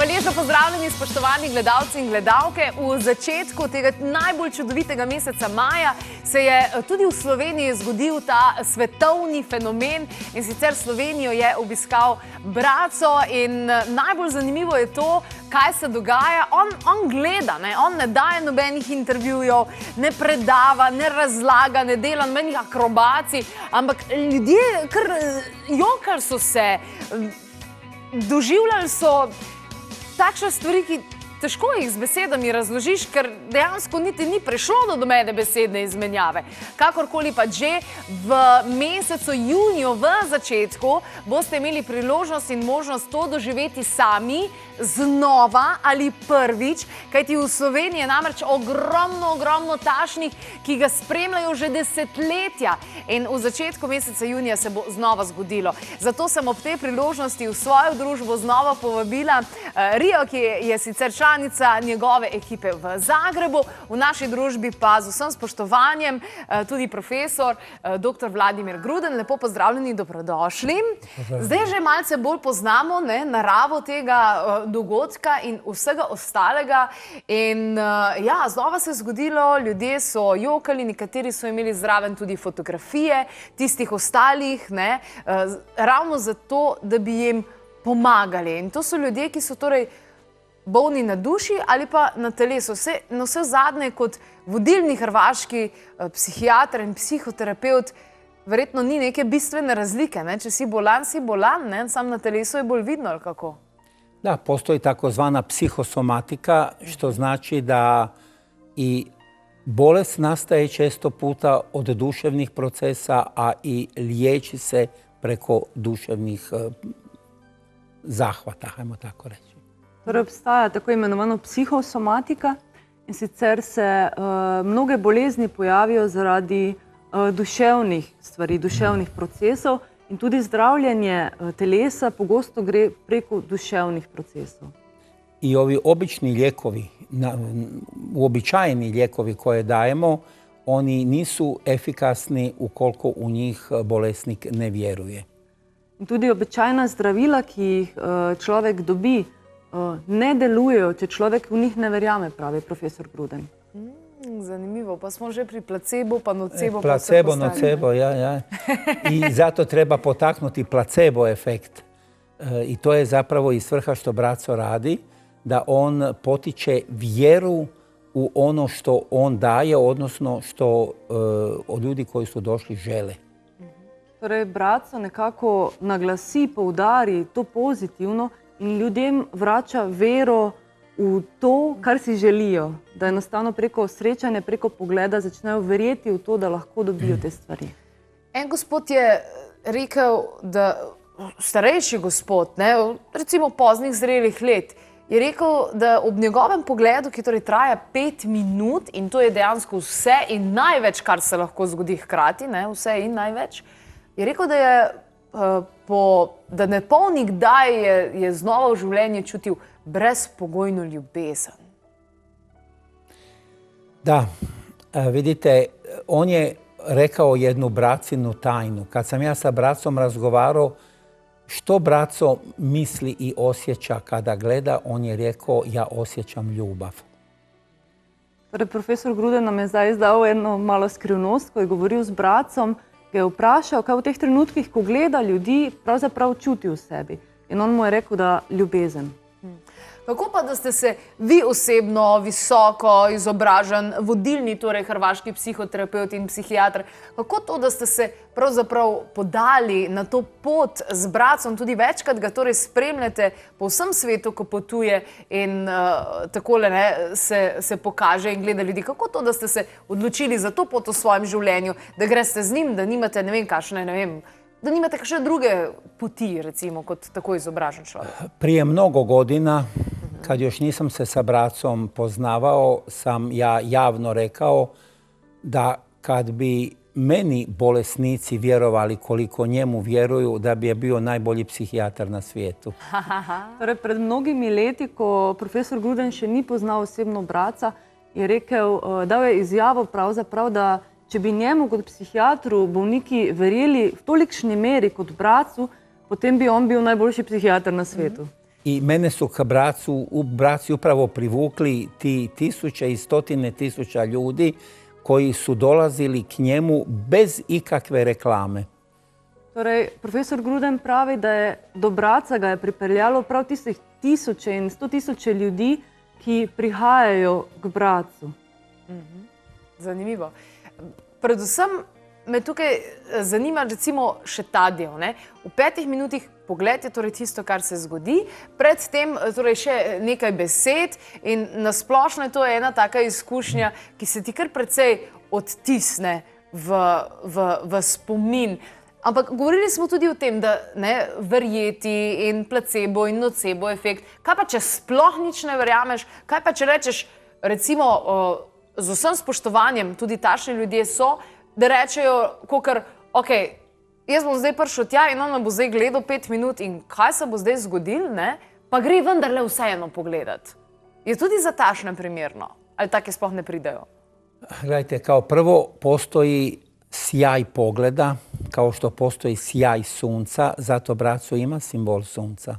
Hvaležno pozdravljeni, spoštovani gledalci in gledalke. V začetku tega najbolj čudovitega meseca maja se je tudi v Sloveniji zgodil ta svetovni fenomen in sicer Slovenijo je obiskal Braco in najbolj zanimivo je to, kaj se dogaja. On gleda, on ne daje nobenih intervjujev, ne predava, ne razlaga, ne dela nobenih akrobacij, ampak ljudje kar jokali so se, doživljali so takšne stvari, ki težko jih z besedami razložiš, ker dejansko niti ni prišlo do nobene besedne izmenjave. Kakorkoli pa že, v mesecu juniju, v začetku, boste imeli priložnost in možnost to doživeti sami, znova ali prvič, kajti v Sloveniji je namreč ogromno tašnih, ki ga spremljajo že desetletja. In v začetku meseca junija se bo znova zgodilo. Zato sem ob tej priložnosti v svojo družbo znova povabila Rio, ki je sicer članica njegove ekipe v Zagrebu, v naši družbi pa z vsem spoštovanjem tudi profesor dr. Vladimir Gruden. Lepo pozdravljeni, dobrodošli. Zdaj že malce bolj poznamo naravo tega dogodka in vsega ostalega. In ja, znova se je zgodilo, ljudje so jokali, nekateri so imeli zraven tudi fotografije tistih ostalih, ravno zato, da bi jim pomagali. In to so ljudje, ki so torej bolni na duši ali pa na telesu. Na vse zadnje, kot vodilni hrvaški psihiater in psihoterapeut, verjetno ni neke bistvene razlike. Če si bolan, sam na telesu je bolj vidno, ali kako? Da, postoji takozvana psihosomatika, što znači da i bolest nastaje često puta od duševnih procesa, a i liječi se preko duševnih zahvata, hajmo tako reći. Torej obstaja tako imenovana psihosomatika in sicer se mnoge bolezni pojavijo zaradi duševnih stvari, duševnih procesov in tudi zdravljenje telesa pogosto gre preko duševnih procesov. I ovi obični lijekovi, uobičajeni lijekovi koje dajemo, oni nisu efikasni ukoliko u njih bolesnik ne vjeruje. In tudi običajna zdravila, ki jih človek dobi, ne delujejo, če človek v njih ne verjame, pravi profesor Gruden. Zanimivo, pa smo že pri placebo, pa nocebo. Placebo, nocebo, ja. I zato treba potaknuti placebo efekt. I to je zapravo i svrha što Braco radi, da on potiče vjeru u ono što on daje, odnosno što od ljudi koji su došli žele. Torej, Braco nekako naglasi, poudari to pozitivno in ljudem vrača vero v to, kar si želijo. Da enostavno preko srečanja, preko pogleda začnejo verjeti v to, da lahko dobijo te stvari. En gospod je rekel, da starejši gospod, recimo poznih zrelih let, je rekel, da ob njegovem pogledu, ki torej traja 5 minut, in to je dejansko vse in največ, kar se lahko zgodi hkrati, vse in največ, je rekel, da je da nepolnik kdaj je znova v življenju čutil brezpogojno ljubezen. Da, vidite, on je rekao jednu Bracinu tajnu. Kad sam ja sa Bracom razgovarao što Braco misli i osjeća kada gleda, on je rekao ja osjećam ljubav. Torej, profesor Gruden nam je zdaj izdal eno malo skrivnost, ko je govoril z Bracom, ga je vprašal, kaj v teh trenutkih, ko gleda ljudi, pravzaprav čuti v sebi. In on mu je rekel, da ljubezen. Kako pa, da ste se vi osebno, visoko izobražen, vodilni, torej hrvaški psihoterapeut in psihiater, kako to, da ste se pravzaprav podali na to pot z Bracom, tudi večkrat ga torej spremljate po vsem svetu, ko potuje in takole se pokaže in gleda ljudi. Kako to, da ste se odločili za to pot v svojem življenju, da greste z njim, da nimate da nimate kakšne druge poti, recimo, kot tako izobražen človek? Prije mnogo godina, kad još nisam se sa Bracom poznavao, sam ja javno rekao da kad bi meni bolesnici vjerovali koliko njemu vjeruju, da bi je bio najbolji psihijatar na svijetu. Torej, pred mnogimi leti, ko profesor Gruden še ni poznal osebno Braca, je rekel, dal je izjavo pravzaprav, da če bi njemu kot psihijatru bolniki verjeli v tolikšni meri kot Bracu, potem bi on bil najboljši psihijater na svetu. I mene su k braci upravo privukli ti tisuće i stotine tisuća ljudi koji su dolazili k njemu bez ikakve reklame. Torej, profesor Gruden pravi, da je do Braca ga je pripeljalo prav tistih tisoče in 100 tisoče ljudi, ki prihajajo k Bracu. Zanimivo. Predvsem me tukaj zanima recimo še ta del. V 5 minutih pogled je torej tisto, kar se zgodi, predtem torej še nekaj besed in nasplošno je to ena taka izkušnja, ki se ti kar precej odtisne v spomin. Ampak govorili smo tudi o tem, da verjeti in placebo in nocebo efekt. Kaj pa, če sploh nič ne verjameš? Kaj pa, če rečeš, recimo, z vsem spoštovanjem, tudi takšni ljudje so, da rečejo, kakor, ok, jaz bom zdaj prišel tja in on me bo zdaj gledal 5 minut in kaj se bo zdaj zgodil, pa gre vendarle vseeno pogledat. Je tudi za takšne primerno? Ali take sploh ne pridejo? Gledajte, kao prvo postoji sjaj pogleda, kao što postoji sjaj sunca, zato Braco ima simbol sunca.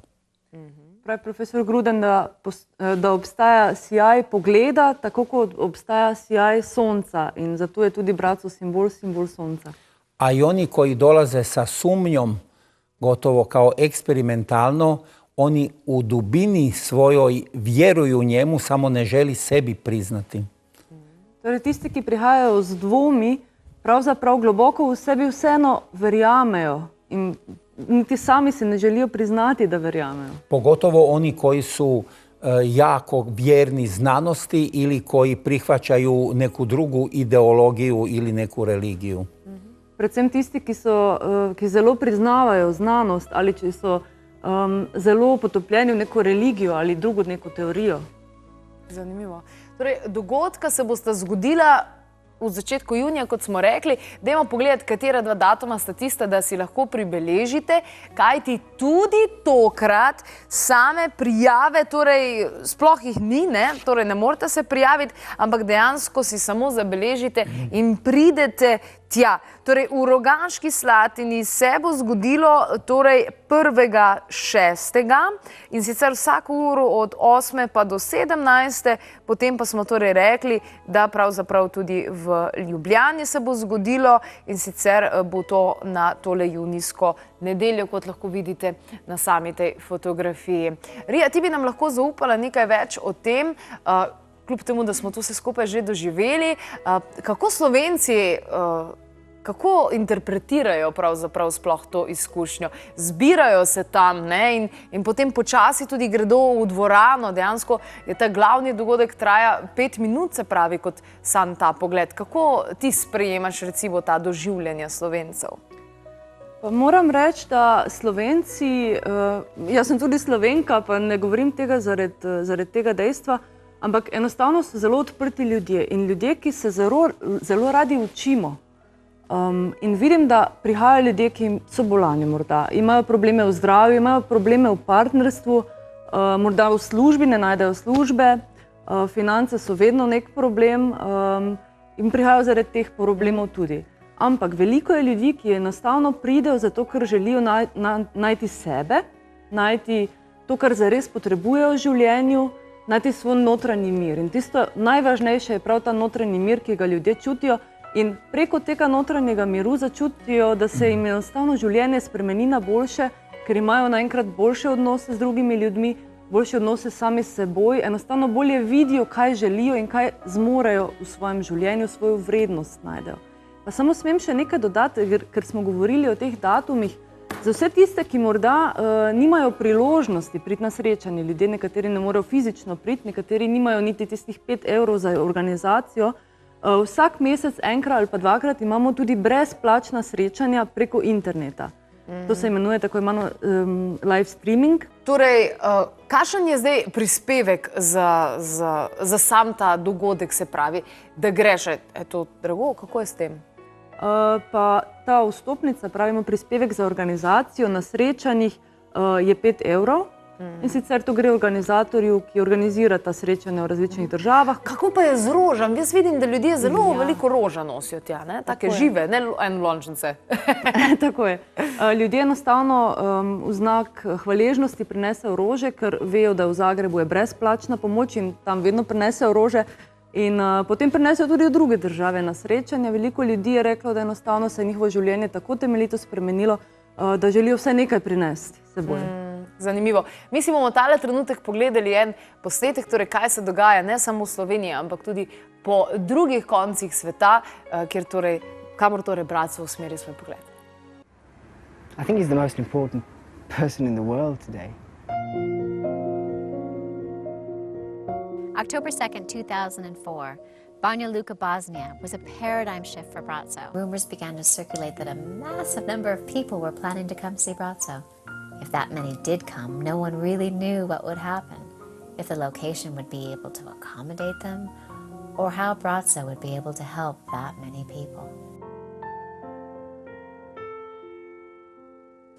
Pravi profesor Gruden, da obstaja sjaj pogleda, tako kot obstaja sjaj sonca in zato je tudi Braco simbol sonca. A i oni koji dolaze sa sumnjom, gotovo kao eksperimentalno, oni u dubini svojoj vjeruju njemu, samo ne želi sebi priznati. Torej, tisti, ki prihajajo z dvomi, pravzaprav globoko v sebi vseeno verjamejo in niti sami se ne želijo priznati, da verjamejo. Pogotovo oni koji su jako vjerni znanosti ili koji prihvaćaju neku drugu ideologiju ili neku religiju. Predvsem tisti, ki zelo priznavajo znanost ali če so zelo potopljeni v neko religijo ali drugo neko teorijo. Zanimivo. Torej, dogodka se bosta zgodila v začetku junija, kot smo rekli. Dajmo pogledati, katera 2 datuma sta tista, da si lahko pribeležite, kajti tudi tokrat same prijave, torej sploh jih ni, torej ne morete se prijaviti, ampak dejansko si samo zabeležite in pridete tja. Torej, v Rogaški Slatini se bo zgodilo torej 1.6. in sicer vsako uro od 8. pa do 17. Potem pa smo torej rekli, da pravzaprav tudi v Ljubljani se bo zgodilo in sicer bo to na tole junijsko nedeljo, kot lahko vidite na sami tej fotografiji. Rija, ti bi nam lahko zaupala nekaj več o tem, kljub temu, da smo to vse skupaj že doživeli. Kako Slovenci, kako interpretirajo pravzaprav sploh to izkušnjo? Zbirajo se tam in potem počasi tudi gredo v dvorano. Dejansko je ta glavni dogodek traja 5 minut, se pravi, kot sam ta pogled. Kako ti sprejemaš recimo ta doživljanja Slovencev? Pa moram reči, da Slovenci, jaz sem tudi Slovenka, pa ne govorim tega zaradi tega dejstva, ampak enostavno so zelo odprti ljudje in ljudje, ki se zelo radi učimo. In vidim, da prihajajo ljudje, ki so bolani morda, imajo probleme v zdravju, imajo probleme v partnerstvu, morda v službi ne najdejo službe, finance so vedno nek problem in prihajajo zaradi teh problemov tudi. Ampak veliko je ljudi, ki enostavno pridejo zato, ker želijo najti sebe, najti to, kar zares potrebujejo v življenju, najti svoj notranji mir. In tisto najvažnejše je prav ta notranji mir, ki ga ljudje čutijo in preko tega notranjega miru začutijo, da se jim enostavno življenje spremeni na boljše, ker imajo naenkrat boljše odnose z drugimi ljudmi, boljše odnose sami s seboj, enostavno bolje vidijo, kaj želijo in kaj zmorejo v svojem življenju, svojo vrednost najdejo. Pa samo smem še nekaj dodati, ker smo govorili o teh datumih. Za vse tiste, ki morda nimajo priložnosti priti na srečanje, ljudje nekateri ne morejo fizično priti, nekateri nimajo niti tistih 5 evrov za organizacijo, vsak mesec enkrat ali pa 2-krat imamo tudi brezplačna srečanja preko interneta. To se imenuje tako imeno live streaming. Torej, kakšen je zdaj prispevek za sam ta dogodek, se pravi, da greš? Je to drago? Kako je s tem? Pa ta vstopnica, pravimo prispevek za organizacijo na srečanjih je 5 evrov. In sicer to gre organizatorju, ki organizira ta srečanja v različnih državah. Kako pa je z rožami? Jaz vidim, da ljudje zelo veliko roža nosijo tja, ne? Take žive, ne enolončnice. Tako je. Ljudje enostavno v znak hvaležnosti prinesejo rože, ker vejo, da v Zagrebu je brezplačna pomoč in tam vedno prinesejo rože. In potem prinesejo tudi v druge države na srečanja. Veliko ljudi je reklo, da enostavno se je njihovo življenje tako temeljito spremenilo, da želijo vse nekaj prinesti s seboj. Zanimivo. Mi si bomo tale trenutek pogledali en posnetek, torej kaj se dogaja ne samo v Sloveniji, ampak tudi po drugih koncih sveta, kamor torej Bratzo usmeri svoj pogled. I think he's the most important person in the world today. October 2nd, 2004, Banja Luka, Bosnia was a paradigm shift for Bratzo. Rumors began to circulate that a massive number of people were planning to come see Bratzo. If that many did come, no one really knew what would happen, if the location would be able to accommodate them, or how Bratzo would be able to help that many people.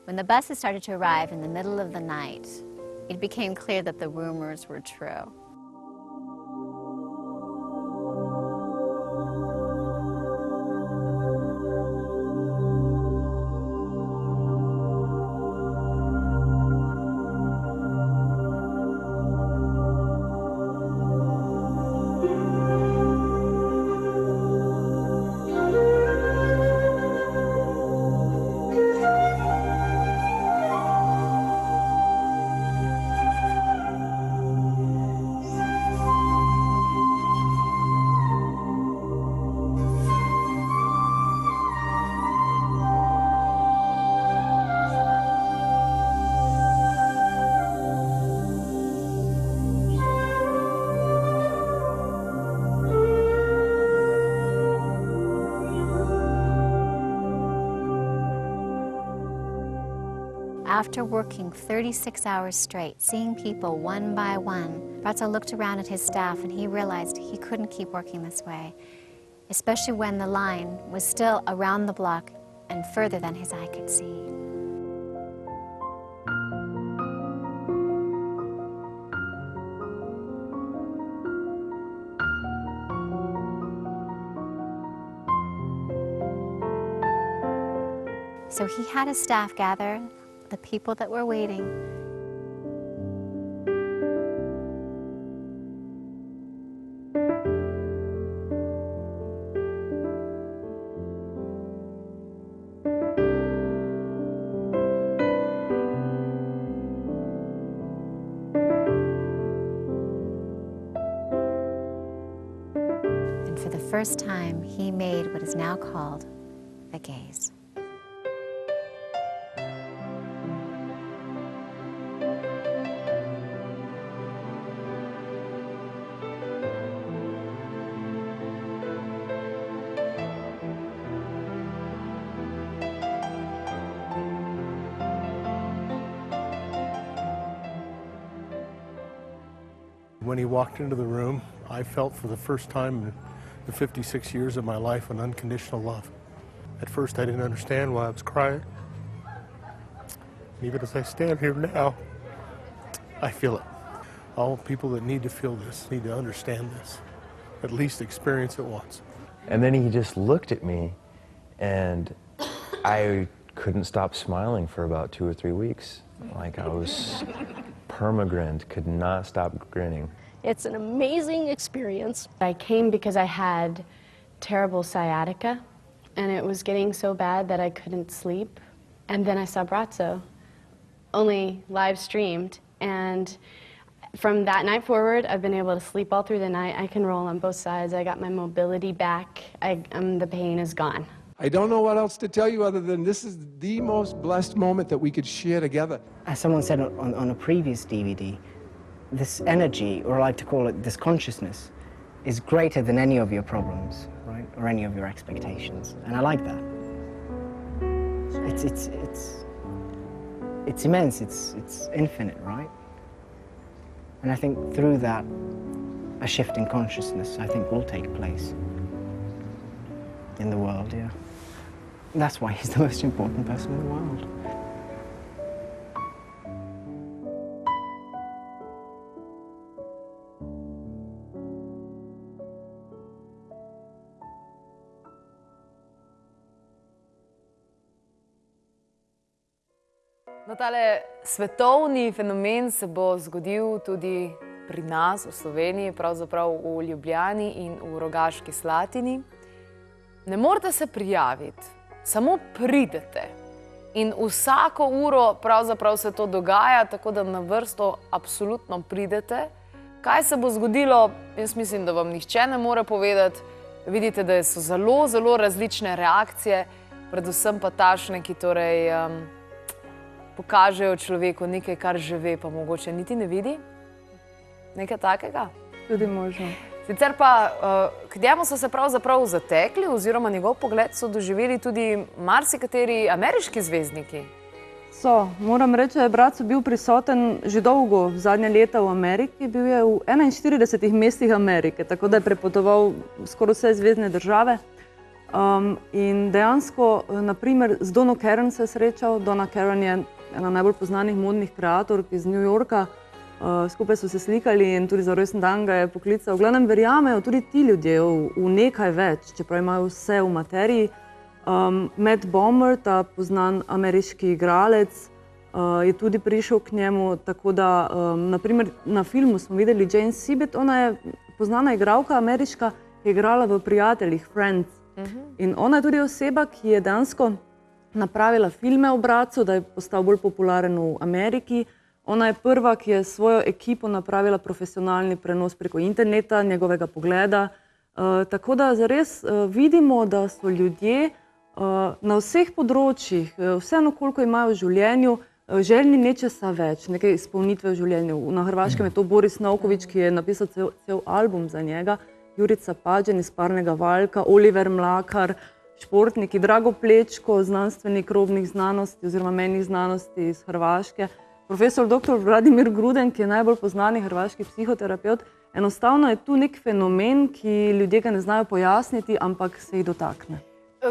When the buses started to arrive in the middle of the night, it became clear that the rumors were true. After working 36 hours straight, seeing people one by one, Bratzo looked around at his staff and he realized he couldn't keep working this way, especially when the line was still around the block and further than his eye could see. So he had his staff gather the people that were waiting. And for the first time, he made what is now called the gaze. When he walked into the room, I felt for the first time in the 56 years of my life an unconditional love. At first I didn't understand why I was crying. Even as I stand here now, I feel it. All people that need to feel this, need to understand this, at least experience it once. And then he just looked at me and I couldn't stop smiling for about 2 or 3 weeks. Like I was perma-grinned, could not stop grinning. It's an amazing experience. I came because I had terrible sciatica, and it was getting so bad that I couldn't sleep. And then I saw Bratzo, only live streamed, and from that night forward, I've been able to sleep all through the night. I can roll on both sides. I got my mobility back. The pain is gone. I don't know what else to tell you other than this is the most blessed moment that we could share together. As someone said on a previous DVD, this energy, or I like to call it this consciousness, is greater than any of your problems, right? Or any of your expectations. And I like that. It's immense, it's infinite, right? And I think through that, a shift in consciousness, I think, will take place in the world, yeah. That's why he's the most important person in the world. No, tale svetovni fenomen se bo zgodil tudi pri nas v Sloveniji, pravzaprav v Ljubljani in v Rogaški Slatini. Ne morete se prijaviti, samo pridete. In vsako uro pravzaprav se to dogaja, tako da na vrsto absolutno pridete. Kaj se bo zgodilo, jaz mislim, da vam nihče ne more povedati. Vidite, da so zelo, zelo različne reakcije, predvsem pa takšne, ki torej pokažejo človeku nekaj, kar že ve, pa mogoče niti ne vidi. Nekaj takega? Tudi možno. Sicer pa k njemu so se pravzaprav zatekli, oziroma njegov pogled so doživeli tudi marsikateri ameriški zvezdniki. Moram reči, da je Bratzo bil prisoten že dolgo, zadnja leta v Ameriki. Bil je v 41 mestih Amerike, tako da je prepotoval skoraj vse zvezdne države. In dejansko, naprimer, z Dono Karen se je srečal. Donna Karen je ena najbolj poznanih modnih kreatork iz New Yorka. Skupaj so se slikali in tudi za rojstni dan ga je poklical. V glavnem verjamejo tudi ti ljudje v nekaj več, čeprav imajo vse v materiji. Matt Bomer, ta poznan ameriški igralec, je tudi prišel k njemu, tako da, naprimer, na filmu smo videli Jane Sibet, ona je poznana igralka ameriška, ki je igrala v Prijateljih, Friends. In ona je tudi oseba, ki je dejansko napravila filme o Bratzu, da je postal bolj popularen v Ameriki. Ona je prva, ki je svojo ekipo napravila profesionalni prenos preko interneta, njegovega pogleda. Tako da zares vidimo, da so ljudje na vseh področjih, vseeno koliko imajo v življenju, željni nečesa več, neke izpolnitve v življenju. Na Hrvaškem je to Boris Novković, ki je napisal cel album za njega, Jurica Pađen iz Parnega Valjka, Oliver Mlakar, športniki, Drago Plečko, znanstvenik robnih znanosti oziroma menjih znanosti iz Hrvaške, profesor dr. Vladimir Gruden, ki je najbolj poznani hrvaški psihoterapeut. Enostavno je tu nek fenomen, ki ljudje ga ne znajo pojasniti, ampak se jih dotakne.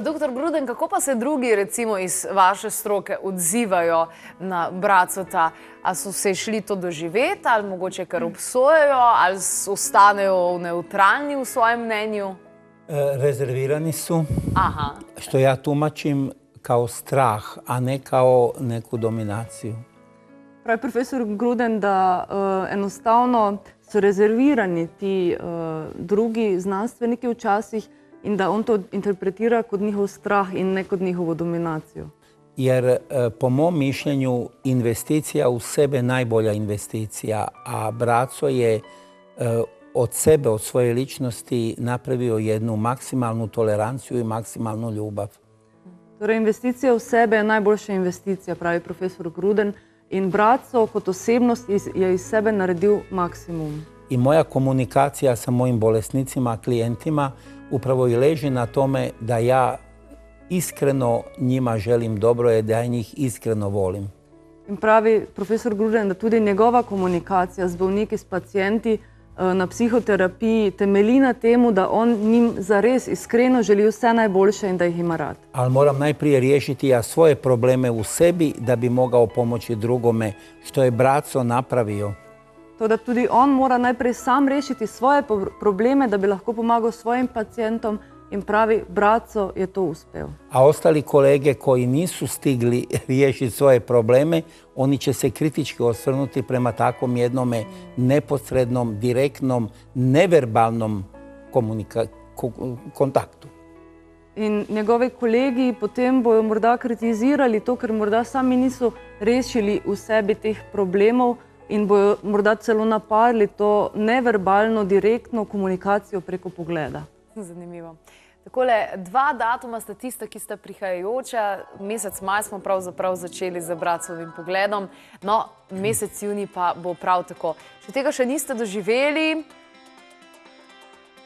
Doktor Gruden, kako pa se drugi, recimo iz vaše stroke, odzivajo na Bratzota? A so se šli to doživeti, ali mogoče kar obsojajo, ali ostanejo neutralni v svojem mnenju? Rezervirani su, Aha. što ja tumačim kao strah, a ne kao neku dominaciju. Pravi profesor Gruden, da enostavno so rezervirani ti drugi znanstveniki včasih in da on to interpretira kot njihov strah in ne kot njihovo dominacijo. Jer po mom mišljenju investicija u sebe najbolja investicija, a Bratzo je od sebe, od svoje ličnosti napravio jednu maksimalnu toleranciju i maksimalnu ljubav. Torej, investicija v sebe je najboljša investicija, pravi profesor Gruden, in Bratzo kot osebnost je iz sebe naredil maksimum. I moja komunikacija sa mojim bolesnicima, klijentima, upravo i leži na tome da ja iskreno njima želim dobro, je da ja njih iskreno volim. In pravi profesor Gruden, da tudi njegova komunikacija z bolniki, s pacijenti na psihoterapiji temelji na temu da on njim zares iskreno želi vse najboljše in da ih ima rad. Ali moram najprije riješiti ja svoje probleme u sebi da bi mogao pomoći drugome, što je Bratzo napravio. To da tudi on mora najprej sam rešiti svoje probleme da bi lahko pomagal svojim pacijentom, in pravi Bratzo je to uspeo. A ostali kolege koji nisu stigli riješiti svoje probleme, oni će se kritički osvrnuti prema takvom jednome neposrednom, direktnom, neverbalnom kontaktu. In njegovi kolegi potem bojo morda kritizirali to, ker morda sami niso rešili v sebi teh problemov in bojo morda celo napadli to neverbalno, direktno komunikacijo preko pogleda. Zanimivo. Takole, 2 datuma sta tista, ki sta prihajajoča. Mesec maj smo pravzaprav začeli z Bratzovim pogledom, no, mesec junij pa bo prav tako. Če tega še niste doživeli,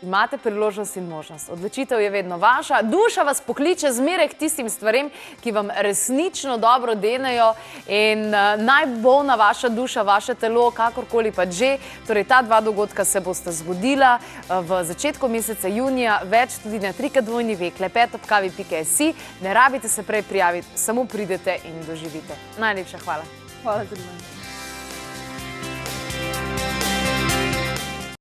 imate priložnost in možnost. Odločitev je vedno vaša. Duša vas pokliče zmeraj k tistim stvarem, ki vam resnično dobro denejo, in naj bo na vaša duša, vaše telo, kakorkoli pa že. Torej, ta 2 dogodka se bosta zgodila v začetku meseca junija, več tudi na www.klepet@kavi.si. Ne rabite se prej prijaviti, samo pridete in doživite. Najlepša hvala. Hvala za mene.